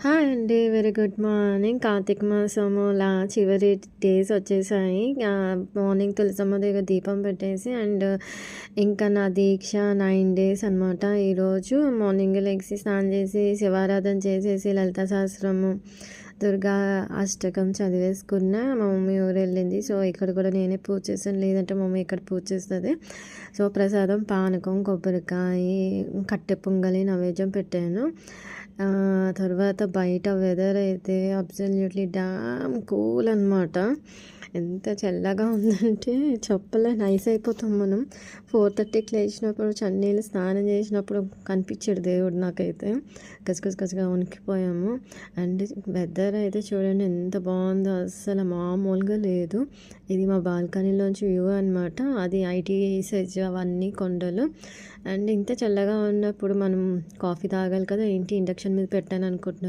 Hi అండి. Very good morning. Karthika మాసము చివరి డేస్ వచ్చేసాయి. మార్నింగ్ తులసమ్మ దగ్గర దీపం పెట్టేసి ఇంకా నా దీక్ష 9 డేస్ అనమాట. ఈరోజు మార్నింగ్ లెగిసి స్నానం చేసి శివారాధన చేసేసి లలితా సహస్రము దుర్గా అష్టకం చదివేసుకున్న. మా మమ్మీ ఊరు వెళ్ళింది. సో ఇక్కడ కూడా నేనే పూజ చేశాను, లేదంటే మమ్మీ ఇక్కడ పూజ చేస్తుంది. సో ప్రసాదం పానకం, కొబ్బరికాయ, కట్టె పొంగలి నైవేద్యం పెట్టాను. తర్వాత బయట వెదర్ అయితే అబ్సల్యూట్లీ డామ్ కూల్ అనమాట. ఎంత చల్లగా ఉందంటే చెప్పలేని, ఐస్ అయిపోతాం మనం. 4:30కి లేచినప్పుడు చన్నీళ్ళు స్నానం చేసినప్పుడు కనిపించాడు దేవుడు నాకైతే. గజగజగా వణికిపోయాము. అండ్ వెదర్ అయితే చూడండి ఎంత బాగుందో, అస్సలు మామూలుగా లేదు. ఇది మా బాల్కనీలోంచి వ్యూ అనమాట. అది ఐటీ సెజ్ అవన్నీ కొండలు. అండ్ ఇంత చల్లగా ఉన్నప్పుడు మనం కాఫీ తాగాలి కదా, ఏంటి ఇండక్షన్ మీద పెట్టాను అనుకుంటున్నాను.